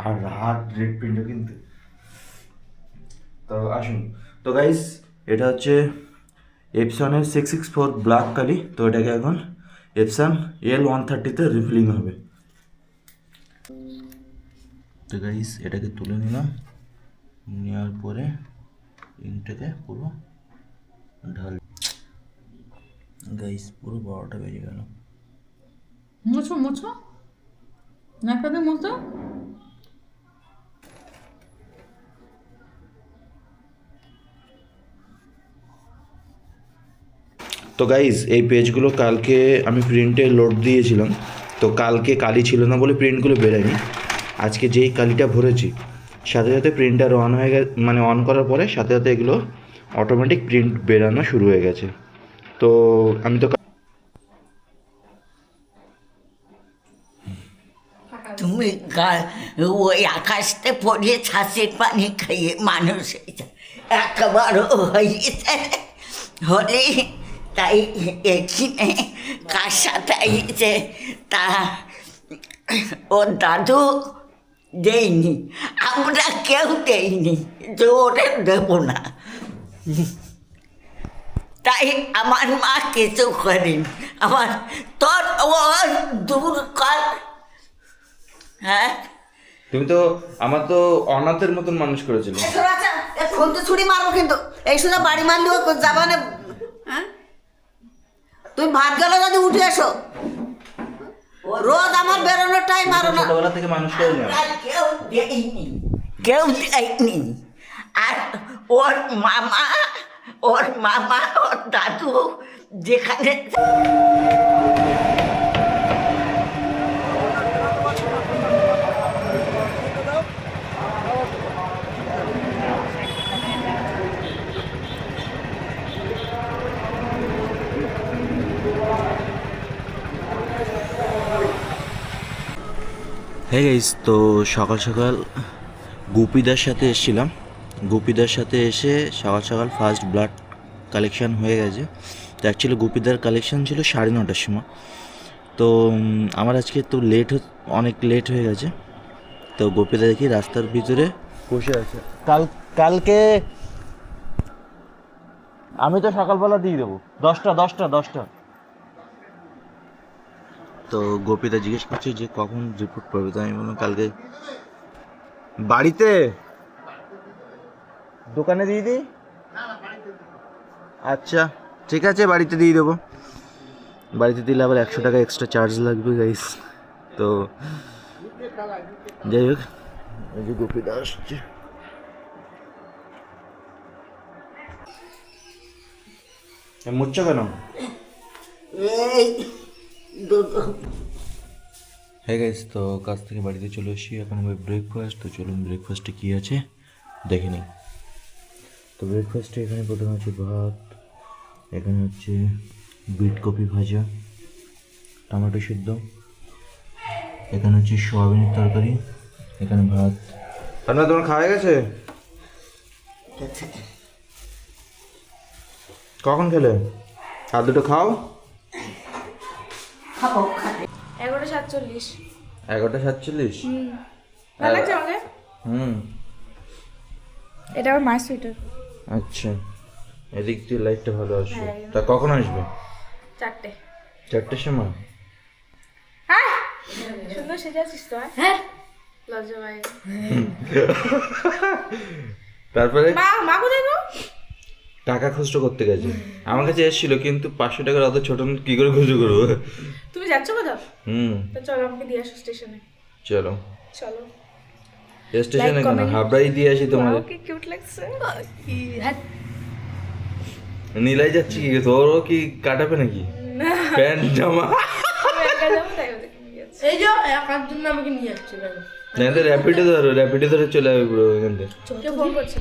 আর hard red প্রিন্টও কিন্তু। তো আসুন, তো গাইস এটা হচ্ছে এপসনের 664 ব্ল্যাক কালি। তো এটাকে এখন এপসন L130-তে রিফিলিং হবে। তো গাইস এটাকে তুলে নিলাম, নেওয়ার পরে ইংটাকে পুরো ঢাল। গাইস পুরো 12টা বেজে গেল। মুছো মুছো নাকটাতে মুছো। তো গাইজ এই পেজগুলো কালকে আমি প্রিন্টে লোড দিয়েছিলাম, তো কালকে কালি ছিল না বলে প্রিন্টগুলো বেরোয়নি। আজকে যেই কালিটা ভরেছি সাথে সাথে প্রিন্টার অন হয়ে গেছে, মানে অন করার পরে সাথে সাথে এগুলো অটোমেটিক প্রিন্ট বেরানো শুরু হয়ে গেছে। তো আমি তো তুমি ওই আকাশতে পড়ে ছাঁচের পানি খাইয়ে মানুষ হয়েছে, একবারও হয়েছে হলে তাই এখানে কার সাথে হয়েছে তা ওর দাদু দেয়নি, আমরা কেউ দেইনি, জোরে দেব না। তাই আমার মা কিছু করেনি, আমার তোর ও দূর কর। হ্যাঁ তুমি তো আমার তো অনাথের মতন মানুষ করেছিল। ফোন তো ছুরি মারবো কিন্তু, এই শুনে বাড়ি মারলেও যাবা না। হ্যাঁ তুমি ভাত গেলে যদি উঠে এসো, রোজ আমার বেরোনোর টাইম মারো না। ছোটবেলা থেকে মানুষ করে না, কেউ দেয়নি, কেউ দেয়নি। আর ওর মামা ওর দাদু যেখানে হ্যাঁ গাইস, তো সকাল সকাল গোপীদার সাথে এসেছিলাম। গোপীদার সাথে এসে সকাল সকাল ফার্স্ট ব্লাড কালেকশান হয়ে গেছে। তো অ্যাকচুয়ালি গোপীদার কালেকশান ছিল 9:30টার সময়। তো আমার আজকে তো অনেক লেট হয়ে গেছে। তো গোপীদা দেখি রাস্তার ভিতরে বসে আছে। কালকে আমি তো সকালবেলা দিয়ে দেবো 10টা। তো গোপীদা জিজ্ঞেস করছে যে কখন রিপোর্ট পাবে, তো আমি বললাম কালকে। বাড়িতে দোকানে দিয়ে দিই? আচ্ছা ঠিক আছে, বাড়িতে দিয়ে দেবো। বাড়িতে দিলে আবার 100 টাকা এক্সট্রা চার্জ লাগবে গাইস। তো যাই হোক, এই যে গোপীদা আসছে। মুচ্ছ কেন? এই হ্যাঁ গাইস, তো কাজ থেকে বাড়িতে চলে এসেছি, এখন হবে ব্রেকফাস্ট। তো চলুন ব্রেকফাস্টে কী আছে দেখে নিই। তো ব্রেকফাস্টে এখানে প্রথমে আছে ভাত, এখানে হচ্ছে বিট কপি ভাজা, টমেটো সিদ্ধ, এখানে হচ্ছে সোয়াবিনের তরকারি, এখানে ভাত। আপনার তোমার খাওয়া গেছে? কখন খেলে? আর দুটো খাও। 11:47। 11:47? ভালো লাগছে আমাকে? এটা আমার মায়ের সুইটার। আচ্ছা, এদিক দিয়ে লাইটটা ভালো আসবে। তা কখন আসবে? 4টের সময়? হ্যাঁ সুন্দর সেজে আছিস তো। হ্যাঁ লজ্জা পাই। তারপরে মা কোথায় গো? টাকা খুচরো করতে গেছে, আমার কাছে এসেছিল, কিন্তু 500 টাকার অত ছোট নোট কি করে খুচরো করবো? তুমি যাচ্ছ কোথাও? তো চলো আমাকে দিয়ে আসো স্টেশনে। চলো চলো স্টেশনে কেন, হাবড়াই দিয়ে আসি তোমার। কি কিউট লাগছে। নীলাই যাচ্ছি কি, তোরও কি কাটাবে নাকি প্যান্ট জামা? এই যে একার জন্য আমাকে নিয়ে যাচ্ছে না তো র্যাপিডে ধরে চলে যাবে পুরো এখান থেকে। কেউ ফোন করছে।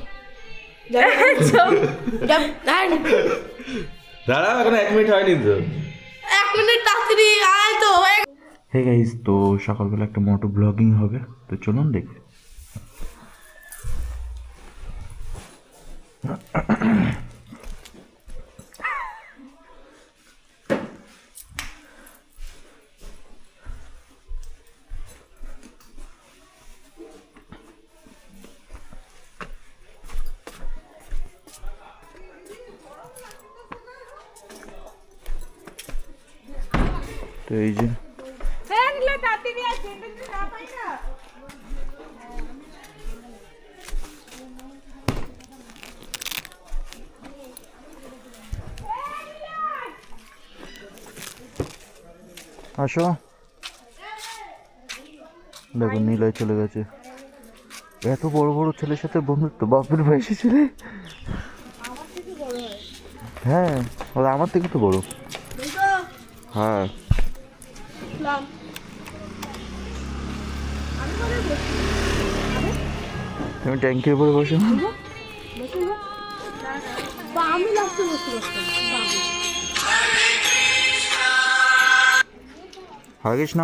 দাঁড়াও, এখন 1 মিনিট হয়নি তো। 1 মিনিট তাড়াতাড়ি আয় তো। হে গাইস, তো সকালবেলা একটা মোটো ব্লগিং হবে, তো চলুন দেখি। তো এই যে আসো, দেখো নীলয় চলে গেছে। এত বড় বড় ছেলের সাথে বন্ধুত্ব, বাপের বয়সী ছেলে। হ্যাঁ, ওরা আমার থেকে তো বড়। হ্যাঁ, তুমি ট্যাঙ্কির উপরে বসে আমি লাস্টে বসতে বসতাম। হরে কৃষ্ণ,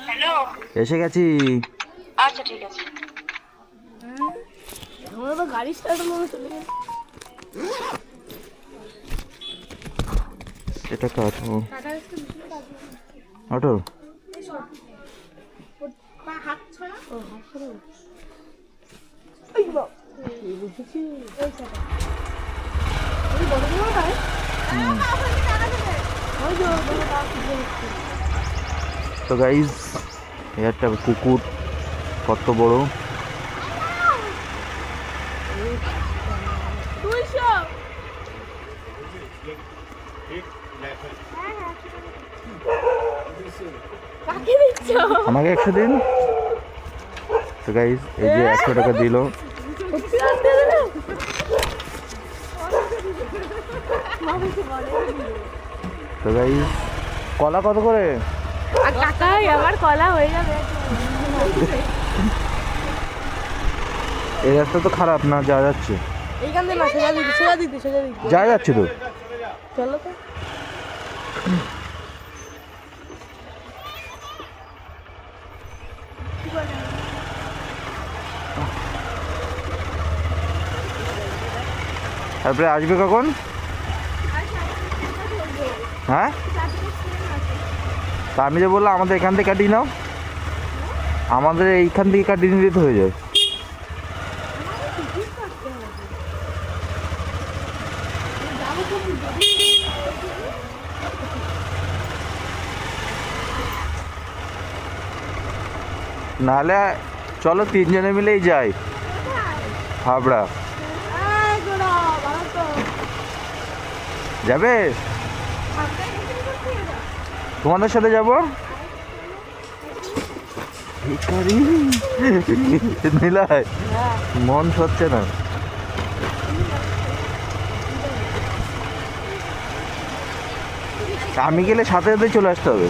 হ্যালো, এসে গেছি। আচ্ছা ঠিক আছে। আমার তো গাড়ি স্টার্ট মনে চলে গেল। এটা কাঠ অটো। হাত ছড়া, ও হাত ছড়া। এই বাবা, এই বুঝেছি এই সাথে। এই বড় বড় ভাই। ওই যে বড় কাজ। তো গাইজ, একটা পুকুর কত বড়। আমাকে 100 দিন। তো গাইজ, এই যে 100 টাকা দিল। তো গাইজ, কলা কত করে? কাকা আমার কলা হয়ে যাবে। এই রাস্তা তো খারাপ না, যা যাচ্ছে এইখান থেকে না, সোজা দিতে সোজা দিতে সোজা দিতে যা যাচ্ছে তো। চলো তো। তারপরে আসবে কখন? হ্যাঁ, তা আমি যে বললাম আমাদের এখান থেকে কাটিয়ে নাও, আমাদের এইখান থেকে কাটিয়ে নিলে তো হয়ে যায়। নাহলে চলো 3 জনে মিলেই যাই হাবড়া। যাবে? তোমাদের সাথে যাবো। নিলাই মন সচ্ছে না। আমি গেলে সাথে সাথে চলে আসতে হবে।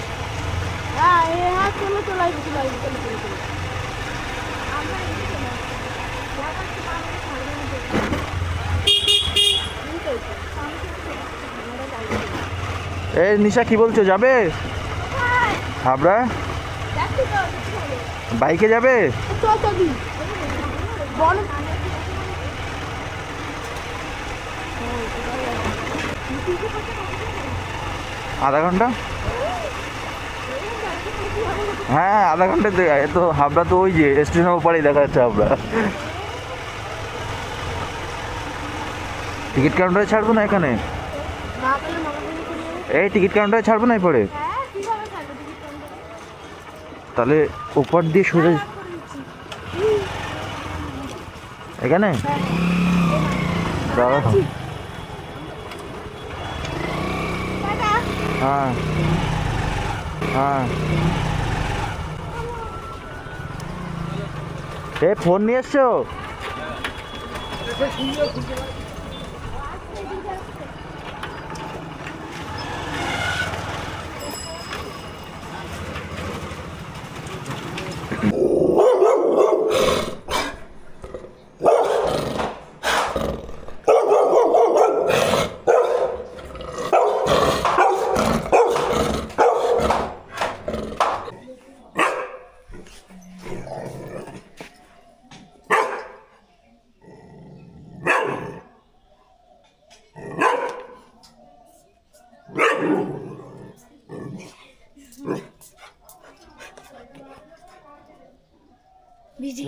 এই নিশা, কি বলছো, যাবে হাবড়া? বাইকে যাবে? আধা ঘন্টা? হ্যাঁ, আধা ঘন্টা তো। হাবড়া তো ওই যে স্টেশনের উপরেই দেখা যাচ্ছে হাবড়া। টিকিট কাউন্টারে ছাড়বো না এখানে? এই টিকিট কাউন্টারে ছাড়বো না এরপরে? তাহলে উপর দিয়ে সোজা এখানে দাঁড়া। হ্যাঁ হ্যাঁ, এই ফোন নিয়ে এসছো?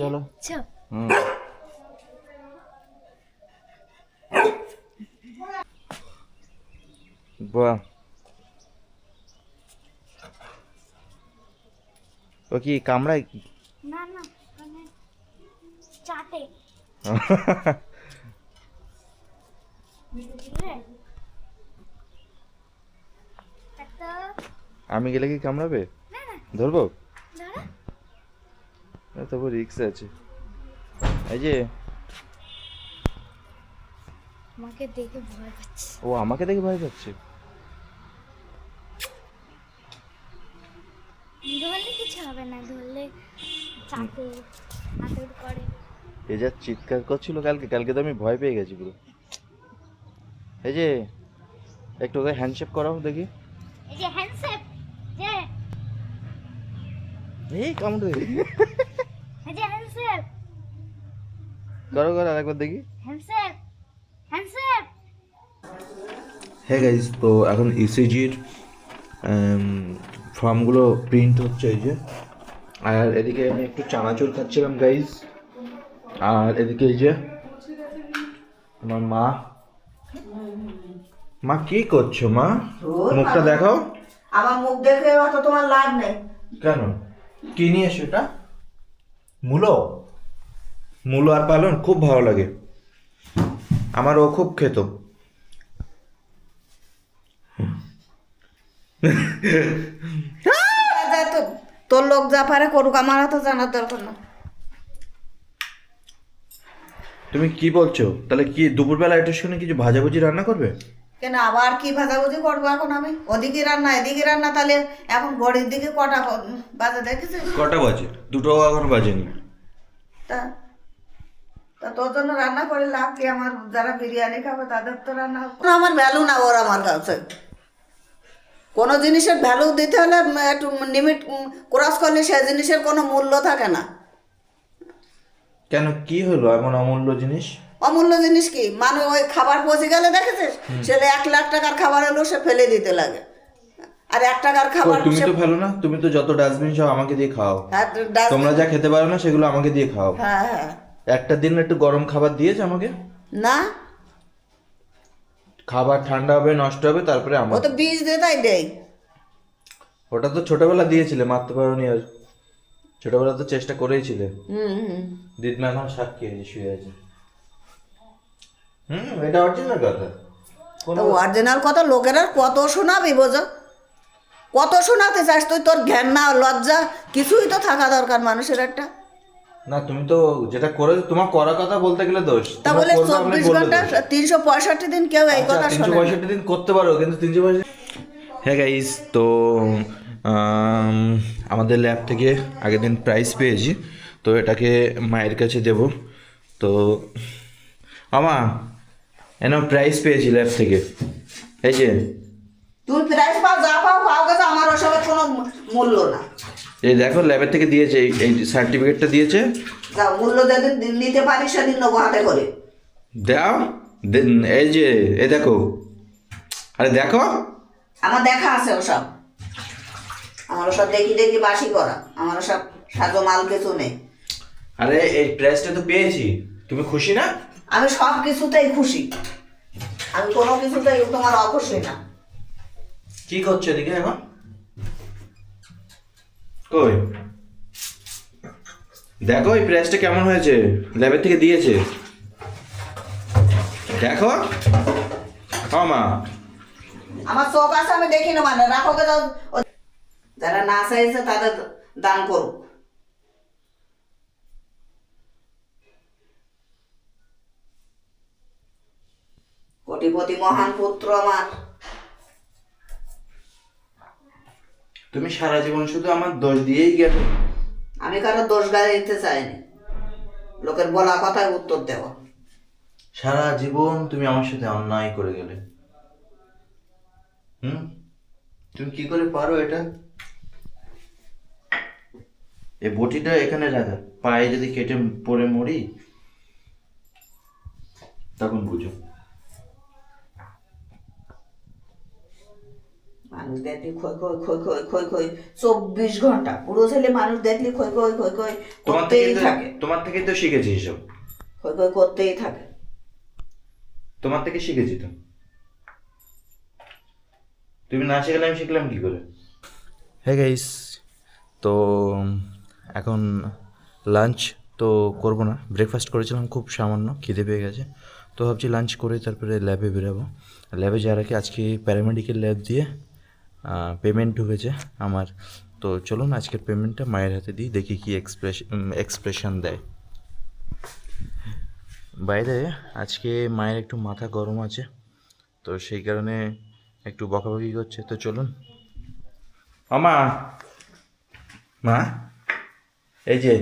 চলো। বাহ, ও কি কামড়ায় কি? না না মানে চাটে বুঝলে একটা আমি গেলে কি কামড়াবে? না না ধরবো? দাঁড়া তবু রিক্স আছে। এই যে আমাকে দেখে ভয় পাচ্ছে ও আমাকে দেখে ভয় পাচ্ছে। ধরলে কিছু হবে না ধরলে চাটে হাতের করে এ যা চিৎকার করছিল কালকে, কালকে তো আমি ভয় পেয়ে গেছি পুরো। এই যে একটু ওকে হ্যান্ডশেক করাও দেখি। এই যে হ্যান্ডশেক যে এই কামড়ে এই যে হ্যান্ডশেক করো করো আরেকবার দেখি। হ্যান্ডশেক হ্যান্ডশেক হ্যাঁ গাইজ, তো এখন ইসিজির ফর্মগুলো প্রিন্ট হচ্ছে এই যে। আর এদিকে আমি একটু চানাচুর খাচ্ছিলাম গাইজ। আর এদিকে এই যে আমার মা। মা কি করছো মা? মুখটা দেখাও। আমার মুখ দেখে অত তোমার লাভ নেই। কেন, কি নিয়ে সেটা? মূলো? মূলো আর পালন খুব ভালো লাগে আমার, ও খুব খেত। তোর লোক যা পারে করুক, আমার তো জানার দরকার না। তুমি কি বলছো? তাহলে কি দুপুরবেলা এটার সঙ্গে কিছু ভাজাভুজি রান্না করবে? কেন আবার কি ভাজাভুজি করবো এখন আমি? ওদিকে রান্না এদিকে রান্না, তাহলে এখন ঘড়ির দিকে কটা বাজে দেখেছিস? কটা বাজে? দুটো এখন বাজেনি। তা তা তোর জন্য রান্না করে লাভ কি? আমার যারা বিরিয়ানি খাবে তাদের তো রান্না আমার ভ্যালু না ওর আমার কাছে। কোনো জিনিসের ভ্যালু দিতে হলে একটু লিমিট ক্রস করলে সে জিনিসের কোনো মূল্য থাকে না। কেন, কি হলো এমন অমূল্য জিনিস? অমূল্য জিনিস কি? মানুষ ওই খাবার পচে গেলে দেখেছিস, সেটা 1 লাখ টাকার খাবার হলো সে ফেলে দিতে লাগে। আর 1 টাকার খাবার তুমি তো ভালো না, তুমি তো যত ডাস্টবিন সব আমাকে দিয়ে খাও। তোমরা যা খেতে পারো না সেগুলো আমাকে দিয়ে খাও। হ্যাঁ হ্যাঁ, একটা দিন একটু গরম খাবার দিয়েছে আমাকে? না খাবার ঠান্ডা হবে, নষ্ট হবে, তারপরে ও আমার। তো বীজ দিয়ে তাই দেয়। ওটা তো ছোটবেলা দিয়েছিলে, মারতে পারোনি। আর ছোটবেলা তো চেষ্টা করেইছিলে। হুম। দিদমা এখন সাক্ষী হয়েছে, শুয়ে আছে। এটা অরিজিনাল কথা। তো অরিজিনাল কথা লোকেরা কত শোনাবি বোঝো? কত শোনাতে চাস তুই? তোর জ্ঞান না লজ্জা কিছুই তো থাকা দরকার মানুষের একটা। না, তুমি তো যেটা করেছো, তোমার করার কথা বলতে গেলে দোষ। তা বলে 24 ঘন্টা 365 দিন কেউ এই কথা শোনে না। 365 দিন করতে পারো, কিন্তু 365। হ্যাঁ গাইস, তো আমাদের ল্যাব থেকে আগের দিন প্রাইজ পেয়েছি, তো এটাকে মায়ের কাছে দেব। তো আমা এনে প্রাইজ পেয়েছি ল্যাব থেকে। এই যে তুই প্রাইস পাও, যা পাও পাও, গেছে আমার ওসবের কোনো মূল্য না। এই দেখো ল্যাবের থেকে দিয়েছে, এই সার্টিফিকেটটা দিয়েছে। যা মূল্য যেদিন নিতে পারিস সেদিন নেবো হাতে করে। দাও। এই যে এই দেখো, আরে দেখো। আমার দেখা আছে ওসব, আমার ওসব দেখি দেখি বাসি করা, আমার ওসব সাজো মাল কিছু নেই। আরে এই প্রাইজটা তো পেয়েছি, তুমি খুশি না? আমি সব কিছুতেই খুশি, আমি কোনো কিছুতেই তোমার অখুশি না। কি করছো এদিকে এখন? কই দেখো এই প্রাইসটা কেমন হয়েছে, ল্যাবের থেকে দিয়েছে। দেখো মা, আমার চোখ আছে, আমি দেখি না মানে রাখো গে। যারা না চাইছে তাদের দান করুক। কোটিপতি মহান পুত্র আমার। তুমি সারা জীবন শুধু আমার দোষ দিয়েই গেলে। আমি কারো দোষ গায়ে দিতে চাইনি, লোকের বলা কথায় উত্তর দেওয়া। সারা জীবন তুমি আমার সাথে অন্যায় করে গেলে। তুমি কি করে পারো এটা? এই বটিটা এখানে রাখা, পায়ে যদি কেটে পড়ে মরি তখন বুঝো। মানুষ দেখলি খই খই খই খই খই খই 24 ঘন্টা। পুরো ছেলে মানুষ দেখলি খই খই খই খই করতেই থাকে। তোমার থেকেই তো শিখেছি এসব। খই খই করতেই থাকে। তোমার থেকে শিখেছি তো। তুমি না শিখলে আমি শিখলাম কি করে? হ্যাঁ গাইস, তো তো এখন লাঞ্চ তো করবো না, ব্রেকফাস্ট করেছিলাম খুব সামান্য, খিদে পেয়ে গেছে। তো ভাবছি লাঞ্চ করে তারপরে ল্যাবে বেরাবো। ল্যাবে যাওয়ার আগে আজকে প্যারামেডিক্যাল ল্যাব দিয়ে পেমেন্ট ঢুকেছে আমার। তো চলুন আজকের পেমেন্টটা মায়ের হাতে দিই, দেখি কি এক্সপ্রেশন দেয়। বাইরে আজকে মায়ের একটু মাথা গরম আছে, তো সেই কারণে একটু বকাবকি করছে। তো চলুন। মা মা, এই যে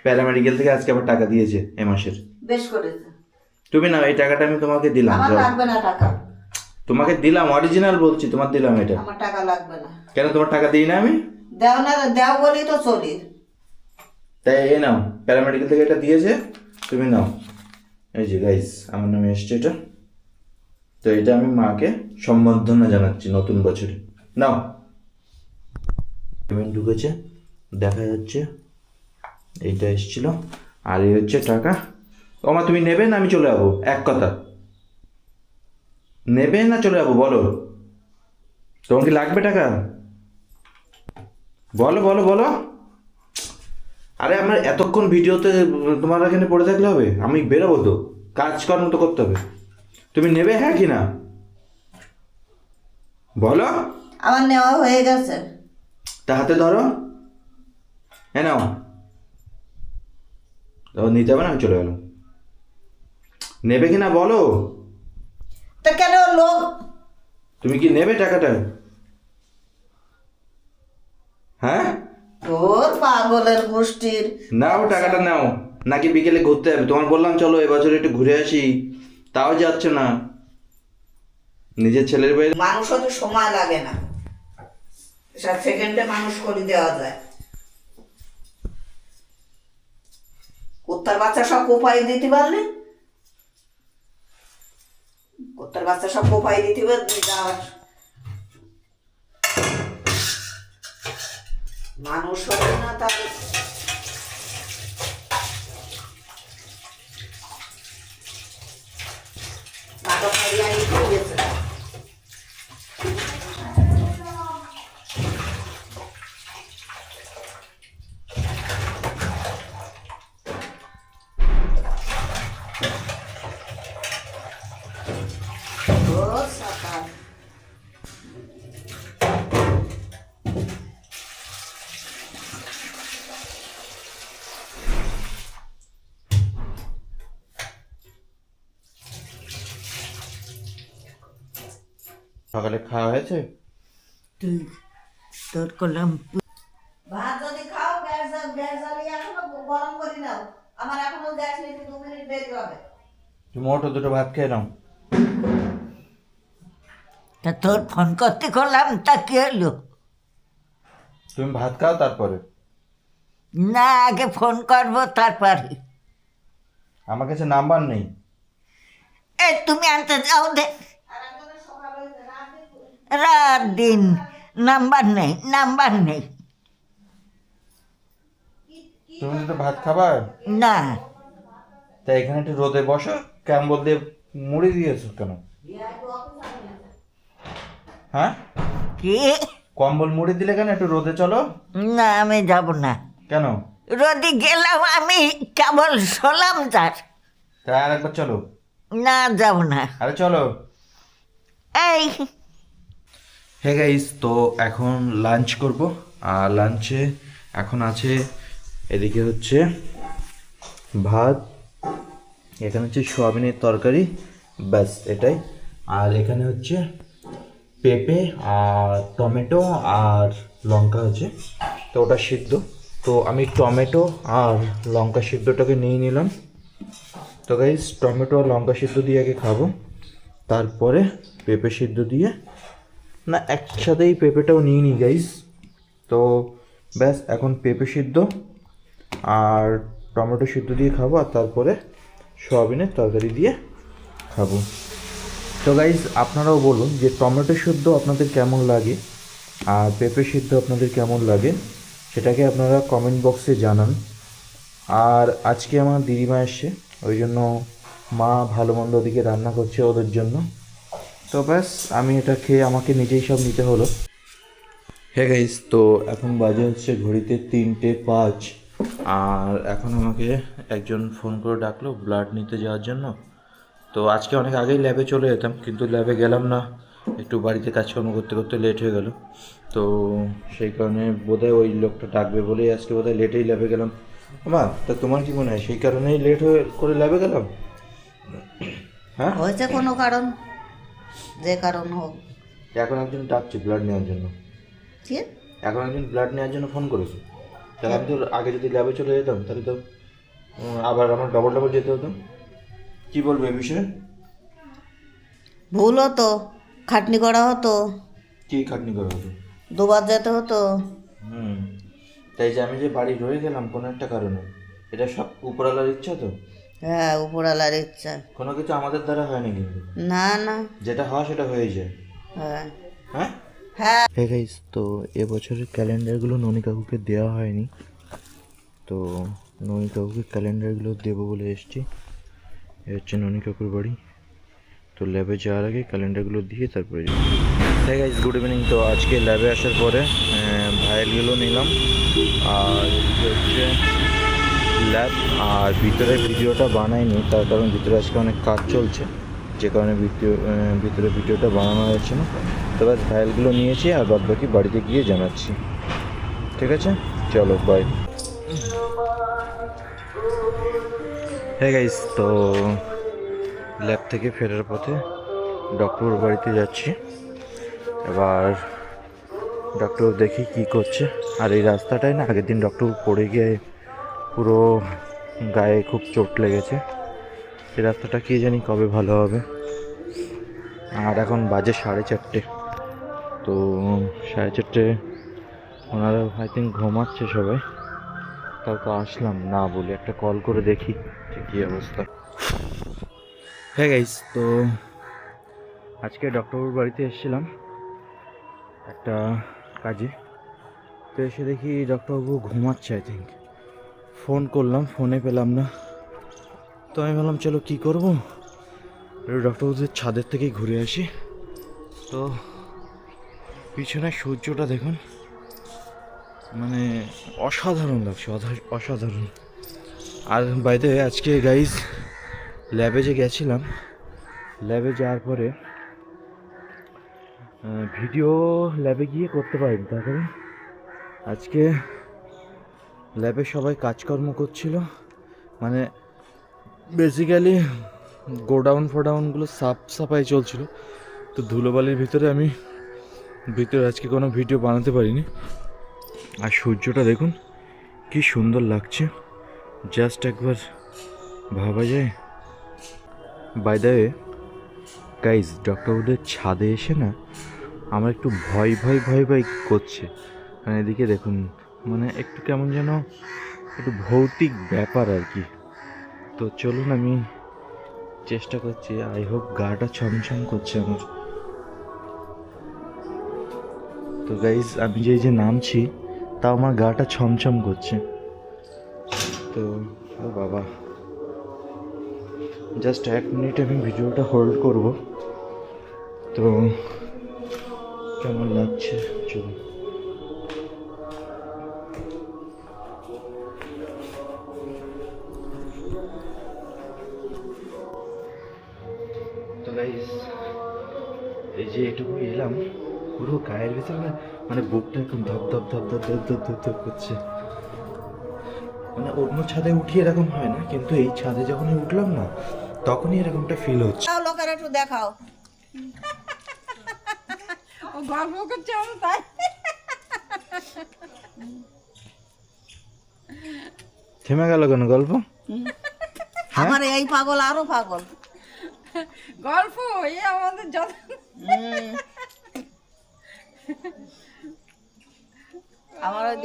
প্যারামেডিক্যাল থেকে আজকে আবার টাকা দিয়েছে এ মাসের। বেশ করেছে। তুমি না, এই টাকাটা আমি তোমাকে দিলাম। আমার যাও। লাগবে না টাকা, তোমাকে দিলাম, অরিজিনাল বলছি, তোমার দিলাম এটা। আমার টাকা লাগবে না। কেন তোমার টাকা দিই না আমি? দেও না, দেও বলি তো চলি। তাই এই নাও, প্যারামেডিক্যাল থেকে এটা দিয়েছে, তুমি নাও। এই যে গাইস, আমার নামে এসছে এটা। তো এটা আমি মাকে সম্বর্ধনা জানাচ্ছি নতুন বছরে। নাও, পেমেন্ট ঢুকেছে, দেখা যাচ্ছে এইটা এসেছিল, আর এই হচ্ছে টাকা। ও মা, তুমি নেবে না আমি চলে যাবো? এক কথা, নেবে না চলে যাবো বলো? তোমার কি লাগবে টাকা? বলো বলো বলো। আরে আমার এতক্ষণ ভিডিওতে তোমার এখানে পড়ে থাকলে হবে? আমি বেরোবো তো, কাজকর্ম তো করতে হবে। তুমি নেবে হ্যাঁ কি না বলো? আমার নেওয়া হয়ে গেছে। তা হাতে ধরো, হ্যাঁ নাও। নিতে হবে না, আমি চলে গেলাম। নেবে কি না বলো? তা কেন লোক? তুমি কি নেবে টাকাটা? হ্যাঁ তোর পাগলের গোষ্ঠীর। নাও টাকাটা নাও। নাকি বিকেলে ঘুরতে যাবে? তোমার বললাম চলো এবছর একটু ঘুরে আসি, তাও যাচ্ছে না। নিজের ছেলের বাইরে মানুষ হতে সময় লাগে না, সব সেকেন্ডে মানুষ করে দেওয়া যায়। কুত্তার বাচ্চা সব কোপাই দিতে পারলে, কুত্তার বাচ্চা সব কোপাই দিতে পারলে যাওয়ার মানুষ হবে না। তার নাটক হারিয়ে আনি গেছে। সকালে খাওয়া হয়েছে? তুই তোর করলাম ভাত যদি খাও, গ্যাস জ্বালিয়ে এখনো গরম করে নাও। আমার এখনো গ্যাস নিতে 2 মিনিট দেরি হবে। তুমি ওঠো, দুটো ভাত খেয়ে নাও। তা তোর ফোন করতে করলাম, তা কি হলো? তুমি ভাত খাও তারপরে। না, আগে ফোন করবো তারপরে। আমার কাছে নাম্বার নেই। এই তুমি আনতে যাও দে, রাত দিন নাম্বার নেই, নাম্বার নেই। তুমি তো ভাত খাবা না, তাই এখানে একটু রোদে বসো। ক্যাম্বল দিয়ে মুড়ি দিয়েছো কেন? হ্যাঁ, কি? কম্বল মুড়ি দিলে কেন? একটু রোদে চলো। না, আমি যাব না। কেন? রোদি গেলাম, আমি কেবল শোলাম তার। তাই আর একবার চলো। না, যাব না। আরে চলো। এই হ্যাঁ গাইস, তো এখন লাঞ্চ করব। আর লাঞ্চে এখন আছে এদিকে হচ্ছে ভাত, এখানে হচ্ছে সোয়াবিনের তরকারি, ব্যাস এটাই। আর এখানে হচ্ছে পেঁপে আর টমেটো আর লঙ্কা আছে, তো ওটা সিদ্ধ। তো আমি টমেটো আর লঙ্কা সিদ্ধটাকে নিয়ে নিলাম। তো গাইস, টমেটো আর লঙ্কা সিদ্ধ দিয়ে আগে খাবো, তারপরে পেঁপে সিদ্ধ দিয়ে, না একসাথেই পেঁপেটাও নিয়ে নিই গাইস। তো ব্যাস এখন পেঁপে সিদ্ধ আর টমেটো সিদ্ধ দিয়ে খাবো, আর তারপরে সোয়াবিনের তরকারি দিয়ে খাবো। তো গাইস, আপনারাও বলুন যে টমেটো সিদ্ধ আপনাদের কেমন লাগে আর পেঁপে সিদ্ধ আপনাদের কেমন লাগে, সেটাকে আপনারা কমেন্ট বক্সে জানান। আর আজকে আমার দিদিমা এসছে, ওই জন্য মা ভালো মন্দ ওদিকে রান্না করছে ওদের জন্য। তো ব্যাস আমি এটা খেয়ে আমাকে নিজেই সব নিতে হলো। হ্যাঁ গাইস, তো এখন বাজে হচ্ছে ঘড়িতে 3:05। আর এখন আমাকে একজন ফোন করে ডাকলো ব্লাড নিতে যাওয়ার জন্য। তো আজকে অনেক আগেই ল্যাবে চলে যেতাম, কিন্তু ল্যাবে গেলাম না, একটু বাড়িতে কাজকর্ম করতে করতে লেট হয়ে গেল। তো সেই কারণে বোধহয় ওই লোকটা ডাকবে বলেই আজকে বোধহয় লেটেই ল্যাবে গেলাম। মা, তা তোমার কি মনে হয় সেই কারণেই লেট হয়ে করে ল্যাবে গেলাম? হ্যাঁ, হয়েছে কোনো কারণ, যে কারণ হোক। এখন একজন ডাকছে ব্লাড নেওয়ার জন্য। কি এখন একজন ব্লাড নেওয়ার জন্য ফোন করেছে। তাহলে আমি তো আগে যদি ল্যাবে চলে যেতাম তাহলে তো আবার আমার ডবল ডবল যেতে হতো। কি বলবো এই বিষয়ে? ভুল হতো, খাটনি করা হতো, কি খাটনি করা হতো? দুবার যেতে হতো। তাই যে আমি যে বাড়ি রয়ে গেলাম কোনো একটা কারণে, এটা সব উপরওয়ালার ইচ্ছা তো। হ্যাঁ, উপরওয়ালার ইচ্ছা। কোনো কিছু আমাদের দ্বারা হয় না কিন্তু, না না। যেটা হয় সেটা হয়ে যায়। হ্যাঁ হ্যাঁ হ্যাঁ। হ্যাঁ গাইস, তো এবছরের ক্যালেন্ডারগুলো ননি কাকুকে দেওয়া হয়নি, তো ননি কাকুকে ক্যালেন্ডারগুলো দেবো বলে এসেছি। এ হচ্ছে ননি কাকুর বাড়ি। তো ল্যাবে যাওয়ার আগে ক্যালেন্ডারগুলো দিয়ে তারপরে যাবো। হ্যাঁ গাইস, গুড ইভিনিং। তো আজকে ল্যাবে আসার পরে ভাইলগুলো নিলাম, আর এদিকে হচ্ছে ল্যাব। আর ভিতরে ভিডিওটা বানাইনি, তার কারণ ভিতরে আজকে অনেক কাজ চলছে, যে কারণে ভিতরে ভিডিওটা বানানো যাচ্ছে না। তো ব্যাস ফাইলগুলো নিয়েছি, আর বাদ বাকি বাড়িতে গিয়ে জানাচ্ছি। ঠিক আছে, চলো বাই। হ্যাঁ গাইস, তো ল্যাব থেকে ফেরার পথে ডক্টর বাড়িতে যাচ্ছি। এবার ডক্টর দেখি কি করছে। আর এই রাস্তাটায় না আগের দিন ডক্টর পড়ে গিয়ে পুরো গায়ে খুব চোট লেগেছে। এই রাস্তাটা কি জানি কবে ভালো হবে। আর এখন বাজে 4:30। তো 4:30 ওনারা আই থিঙ্ক ঘুমাচ্ছে সবাই। তাও তো আসলাম না বলে একটা কল করে দেখি যে কী অবস্থা। হ্যাঁ গাইস, তো আজকে ডক্টরবাবুর বাড়িতে এসেছিলাম একটা কাজে। তো এসে দেখি ডক্টরবাবু ঘুমাচ্ছে আই থিঙ্ক। ফোন করলাম, ফোনে পেলাম না। তো আমি ভাবলাম চলো কী করবো, ডক্টরবাবুদের ছাদের থেকেই ঘুরে আসি। তো পিছনে সূর্যটা দেখুন, মানে অসাধারণ লাগছে, অসাধারণ। আর বাইরে আজকে গাইজ ল্যাবে যে গেছিলাম, ল্যাবে যাওয়ার পরে ভিডিও ল্যাবে গিয়ে করতে পারিনি, তার কারণ আজকে ল্যাবে সবাই কাজকর্ম করছিল। মানে বেসিক্যালি গোডাউনগুলো সাফাই চলছিল। তো ধুলোবালির ভিতরে আমি আজকে কোনো ভিডিও বানাতে পারিনি। আর সূর্যটা দেখুন কি সুন্দর লাগছে, জাস্ট একবার ভাবা যায়। বাই দ্য ওয়ে গাইজ, ডক্টরবাবুদের ছাদে এসে না আমার একটু ভয় করছে। মানে এদিকে দেখুন, মানে একটু কেমন যেন একটু ভৌতিক ব্যাপার আর কি। তো চলুন আমি চেষ্টা করছি, আই হোপ গাটা ছমছম করছে আমার। তো গাইজ আমি যে নামছি তাও আমার গাটা ছমছম করছে। তো ও বাবা, জাস্ট 1 মিনিট আমি ভিডিওটা হোল্ড করব। তো কেমন লাগছে চলুন। তো গাইস, এই যে এটুকু এলাম, পুরো গায়ের ভিতরে মানে বুকটা এখন ধপ ধপ ধপ ধপ ধপ ধপ ধপ ধপ করছে। মানে অন্য ছাদে উঠি এরকম হয় না, কিন্তু এই ছাদে যখনই উঠলাম না তখনই এরকমটা ফিল হচ্ছে। লোকের একটু দেখাও। ও গল্প করছে আমি তাই। থেমে গেল কেন গল্প? আমার এই পাগল আরো পাগল। গল্প এই আমাদের যত আমার ওই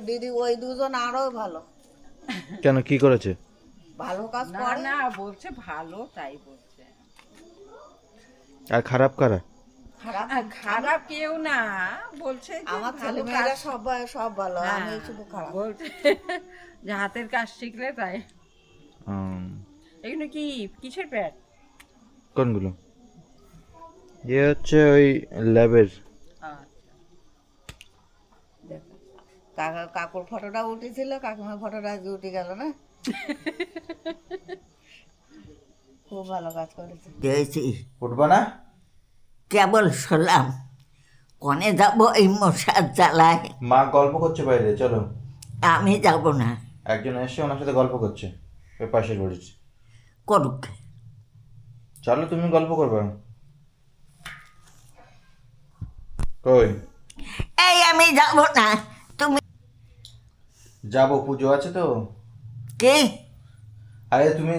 দিদি ওই দুজন আরো ভালো। কেন, কি করেছে? ভালো কাজ না করে না বলছে ভালো, তাই বলছে। আর খারাপ কারা? আর খারাপ কেউ না, বলছে যে আমার ভালো ছেলে মেয়েরা কাজ- সব ভালো, হ্যাঁ, আমি শুধু খারাপ। বলছে যে হাতের কাজ শিখলে তাই। এগুলো কি কিসের প্যাড? কোনগুলো? এ হচ্ছে ওই ল্যাবের। কাকুর ফটোটা উঠেছিল, কাকিমার ফটোটা আজকে উঠে গেল না। খুব ভালো কাজ করেছে। দিয়েছি উঠবা না? কেবল শুনলাম কনে যাবো এই মশার জ্বালায়। মা গল্প করছে বাইরে, চলো। আমি যাব না। একজন এসে ওনার সাথে গল্প করছে, ওই পাশের বাড়ির। করুক। চলো, তুমি গল্প করবে। কই? এই আমি যাব না। তুমি যাবো, পুজো আছে তো। কি আরে তুমি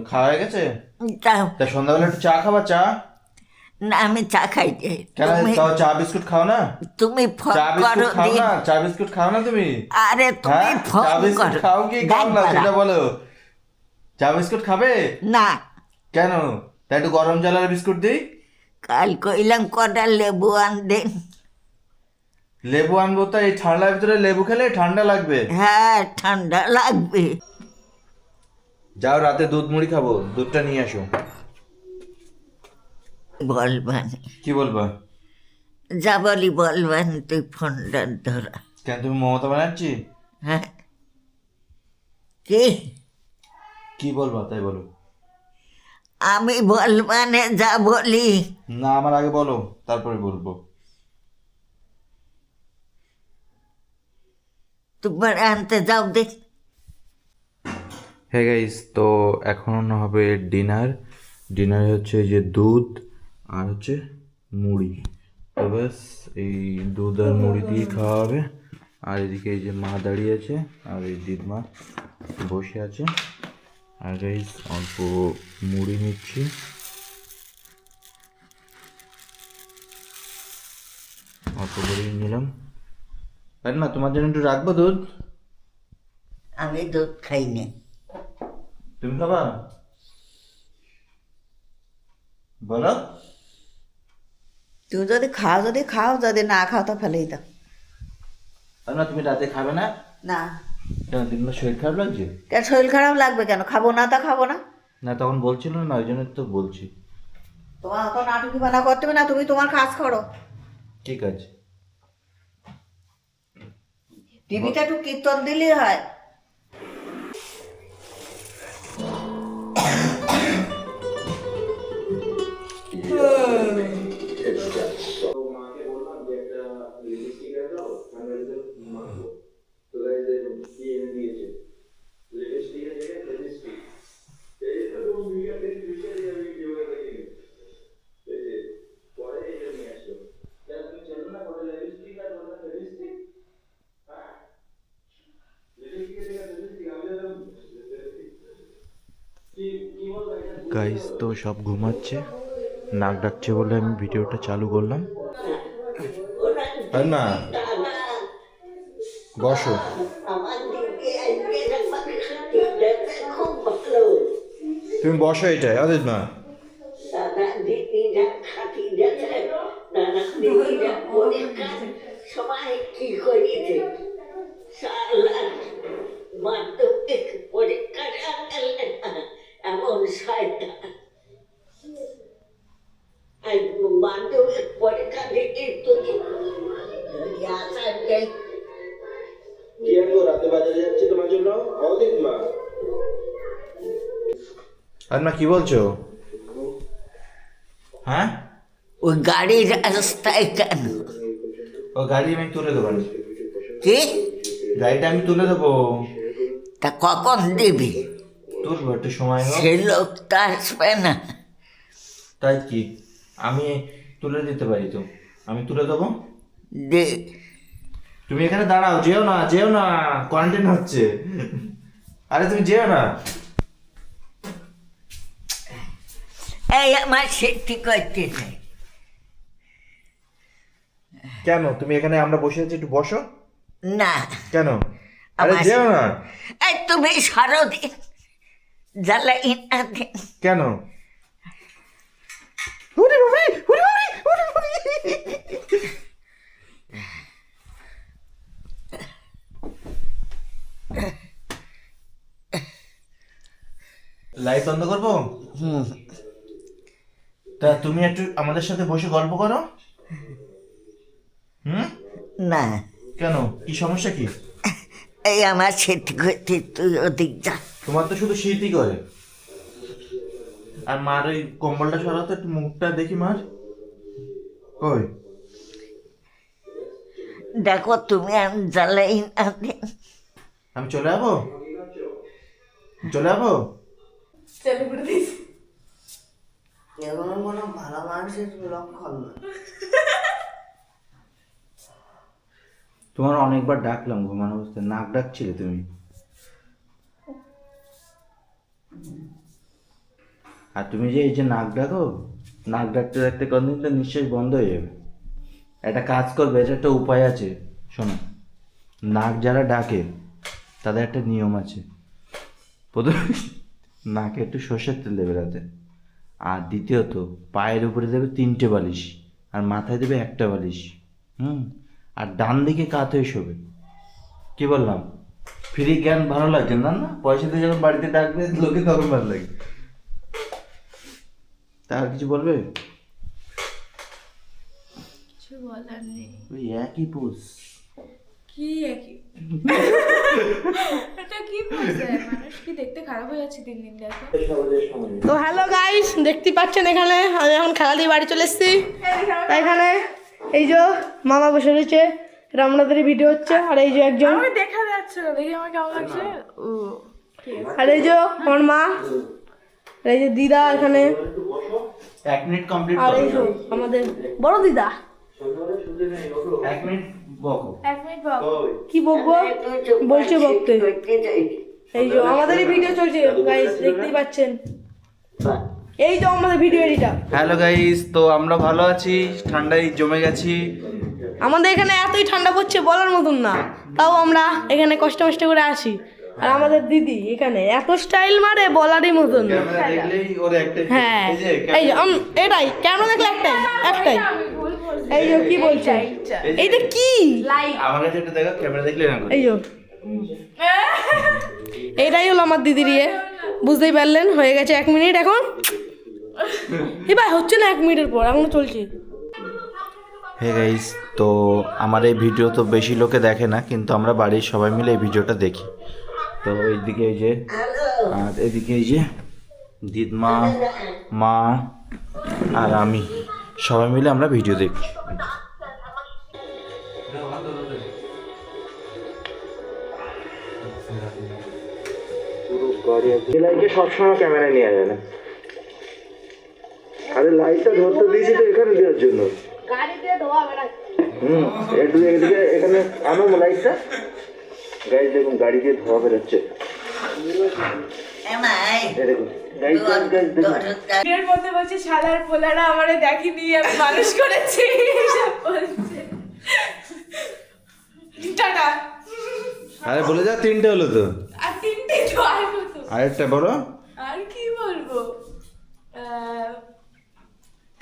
খাওয়া হয়ে গেছে? যাও তা সন্ধ্যাবেলা একটু চা খাবা? চা? না, আমি চা খাই। কেন, তাও চা বিস্কুট খাও না? তুমি ফোন চা বিস্কুট করো খাও দিন। না? চা বিস্কুট খাও না তুমি? আরে তুমি হ্যাঁ, ফোন চা বিস্কুট করো। খাও কি খাও না গান সেটা বাড়া। বলো। চা বিস্কুট খাবে? না, কেন? তাই একটু গরম জলের বিস্কুট দিই। কাল কইলাম কটা লেবু আনবেন। লেবু আনবো তো, এই ঠান্ডার ভিতরে লেবু খেলে ঠান্ডা লাগবে। হ্যাঁ, ঠান্ডা লাগবে। যাও, রাতে দুধ মুড়ি খাবো, দুধটা নিয়ে আসো। বলবান কি বলবা? যা বলি বলবান, তুই ফোনটা ধরা। কেন, তুমি মমতা ব্যানার্জি? হ্যাঁ, কি কি বলবা তাই বলো। আমি বলবানে যা বলি। না, আমার আগে বলো, তারপরে বলবো। তোমার আনতে যাও দেখ। হ্যাঁ গাইস, তো এখন হবে ডিনার। ডিনারে হচ্ছে এই যে দুধ আর হচ্ছে মুড়ি। তো ব্যাস, এই দুধ আর মুড়ি দিয়ে খাওয়া হবে। আর এদিকে এই যে মা দাঁড়িয়ে আছে, আর এই দিদমা বসে আছে। আর গাইস, অল্প মুড়ি নিচ্ছি। অল্প মুড়ি নিলাম। আর না, তোমার জন্য একটু রাখবো দুধ? আমি দুধ খাই না। তুমি খাবা? বলো। তুমি যদি খাও যদি না খাও তো ফেলেই দাও। আর না, তুমি রাতে খাবে না? না, কেন, দিনটা শরীর খারাপ লাগছে? কেন শরীর খারাপ লাগবে কেন? খাবো না তা খাবো না। না, তখন বলছিল না, ওই জন্য তো বলছি। তোমার অত নাটুকি বানা করতে হবে না, তুমি তোমার কাজ করো। ঠিক আছে। টিভিতে একটু কীর্তন দিলেই হয়। গাইস, তো সব ঘুমাচ্ছে, নাক ডাকছে বলে আমি ভিডিওটা চালু করলাম। আর না, বসো। তুমি বসো এটাই, আরে না। সবাই কি করেছে মাধ্যমিক পরীক্ষা এমন শয়তান। মাধ্যমিক পরীক্ষা থেকে তুই আসার নেই। রাতে বাজারে যাচ্ছি তোমার জন্য। আর না, কি বলছো? হ্যাঁ, ওই গাড়ির রাস্তায় কেন? ও গাড়ি আমি তুলে দেবো। কি গাড়িটা আমি তুলে দেবো। তা কখন দিবি? তুলবো, একটু সময় হোক। সে লোকটা আসবে না। তাই কি, আমি তুলে দিতে পারি তো, আমি তুলে দেবো। দে তুমি এখানে দাঁড়াও, যেও না, যেও না, কোয়ারেন্টাইন হচ্ছে। আরে তুমি যেও না। এই আমার সেটি করতে চাই। কেন, তুমি এখানে আমরা বসে আছি, একটু বসো। না, কেন? আরে আমার যেও না। এই তুমি সারাদিন জ্বালাই না দিন। কেন? লাইট বন্ধ করবো? তা তুমি একটু আমাদের সাথে বসে গল্প করো। না, কেন, কি সমস্যা কি? এই আমার সেটি করতে তুই ওদিক যা। তোমার তো শুধু শীতই করে। আর মার ওই কম্বলটা সরাতো, একটু মুখটা দেখি মার। কই দেখো তুমি আমি জ্বালাই না দিন। আমি চলে যাবো, চলে যাবো। এগুলো কোনো ভালো মানুষের লক্ষণ না। তোমার অনেকবার ডাকলাম ঘুমানো অবস্থায়, নাক ডাকছিলে তুমি। আর তুমি যে এই যে নাক ডাকো, নাক ডাকতে ডাকতে কতদিন তো নিঃশ্বাস বন্ধ হয়ে যাবে। একটা কাজ করবে, এটা একটা উপায় আছে, শোনো। নাক যারা ডাকে তাদের একটা নিয়ম আছে। প্রথমে নাকে একটু সর্ষের তেল দেবে রাতে, আর দ্বিতীয়ত পায়ের উপরে দেবে 3টে বালিশ, আর মাথায় দেবে 1টা বালিশ। আর ডান দিকে কাত হয়ে শোবে। কি বললাম? ফ্রি জ্ঞান ভালো লাগছে না? না, পয়সা দিয়ে যখন বাড়িতে ডাকবে লোকে তখন ভালো লাগে। তা আর কিছু বলবে? কিছু বলার নেই। ওই একই পোজ। কি একই এটা কি বলছে? মানুষ কি দেখতে খারাপ হয়ে যাচ্ছে দিন দিন দেখো। তো হ্যালো গাইস, দেখতে পাচ্ছেন এখানে আমি এখন খেলা দিয়ে বাড়ি চলে এসেছি। তাই এখানে এই যে মামা বসে রয়েছে, রামনাদের ভিডিও হচ্ছে। আর এই যে একজন দেখা যাচ্ছে না, দেখি আমার কেমন লাগছে। আর এই যে আমার মা, আর এই যে দিদা এখানে, 1 মিনিট কমপ্লিট আর করো। এই যে আমাদের বড় দিদা। 1 মিনিট বকো। 1 মিনিট বক। কি বকবো? বলছে বকতে। এই যে আমাদের ভিডিও চলছে গাইস, দেখতেই পাচ্ছেন। এই তো আমাদের ভিডিও এডিটর। হ্যালো গাইস, তো আমরা ভালো আছি, ঠান্ডায় জমে গেছি। আমাদের এখানে এতই ঠান্ডা পড়ছে বলার মতন না, তাও আমরা এখানে কষ্ট মষ্ট করে আসি। আর আমাদের দিদি এখানে এত স্টাইল মারে বলারই মতন না। ক্যামেরা দেখলেই ওর একটা, হ্যাঁ এই যে এই যে এটাই ক্যামেরা দেখলে একটাই এই যে কি বলছে এইটা কি আমার কাছে একটা দেখো, ক্যামেরা দেখলে না। এই যে এইটাই হলো আমার দিদির ইয়ে, বুঝতেই পারলেন। হয়ে গেছে 1 মিনিট, এখন এবার হচ্ছে না 1 মিনিটের পর, এখনো চলছে। হে গাইস, তো আমার এই ভিডিও তো বেশি লোকে দেখে না, কিন্তু আমরা বাড়ির সবাই মিলে এই ভিডিওটা দেখি। তো এইদিকে এই যে, আর এদিকে এই যে দিদমা, মা আর আমি সবাই মিলে আমরা ভিডিও দেখি। লাইটে সবসময় ক্যামেরা নিয়ে যায় না। আরে লাইটটা ধরতে দিয়েছি তো এখানে দেওয়ার জন্য। একটু এদিকে এখানে আনো লাইটটা। গাইস দেখুন, গাড়ি দিয়ে ধোয়া বেরোচ্ছে। এর মধ্যে বলছে শালার পোলারা আমারে দেখিনি, আমি মানুষ করেছি সব বলছে। টাটা। আরে বলে যা, 3টে হলো তো। আর 3টে তো আর কত? আরেকটা বলো। আর কি বলবো?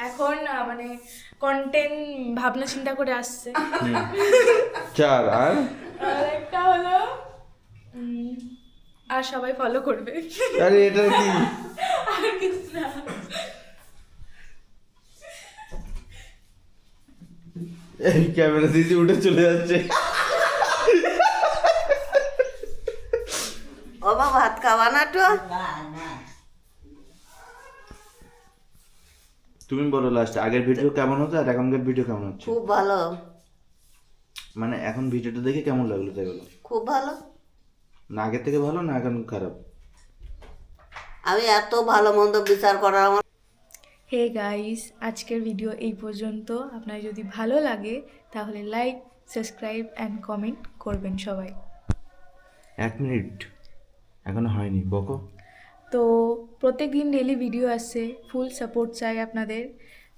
এখন মানে কন্টেন্ট ভাবনা চিন্তা করে আসছে। 4 আর একটা হলো আর সবাই ফলো করবে। আরে এটা কি? আর কিছু না। এই ক্যামেরা দিদি উঠে চলে যাচ্ছে। ও বাবা, ভাত খাওয়া না তো? তুমি বলো লাস্ট, আগের ভিডিও কেমন হতো আর এখনকার ভিডিও কেমন হচ্ছে? খুব ভালো, মানে এখন ভিডিওটা দেখে কেমন লাগলো তাই বলো। খুব ভালো। না আগের থেকে ভালো, না এখন খারাপ? আমি এত ভালো মন্দ বিচার করার আমার। হে গাইস, আজকের ভিডিও এই পর্যন্ত। আপনার যদি ভালো লাগে তাহলে লাইক, সাবস্ক্রাইব অ্যান্ড কমেন্ট করবেন সবাই। 1 মিনিট এখনো হয়নি, বকো। তো প্রত্যেক দিন ডেলি ভিডিও আসছে, ফুল সাপোর্ট চাই আপনাদের,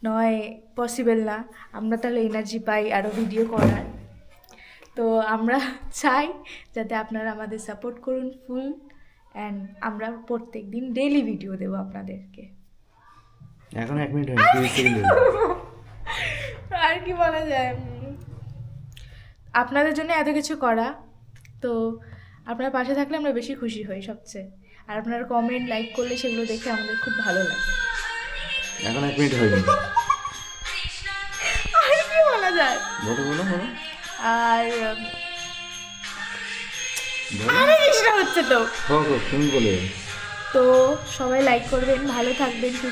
নয় পসিবল না। আমরা তাহলে এনার্জি পাই আরও ভিডিও করার। তো আমরা চাই যাতে আপনারা আমাদের সাপোর্ট করুন ফুল, অ্যান্ড আমরা প্রত্যেক দিন ডেলি ভিডিও দেবো আপনাদেরকে। এখন 1 মিনিট হয়নি, 30 সেকেন্ড হলো। আর কি বলা যায়, আপনাদের জন্য এত কিছু করা, তো আপনারা পাশে থাকলে আমরা বেশি খুশি হই সবচেয়ে। আর আপনারা কমেন্ট লাইক করলে সেগুলো দেখে আমাদের খুব ভালো লাগে। এখন 1 মিনিট হয়নি। আর কি বলা যায়? বলো বলো বলো। আর আরে চেষ্টা হচ্ছে তো তুমি বলে তো সবাই লাইক করবেন, ভালো থাকবেন, সুস্থ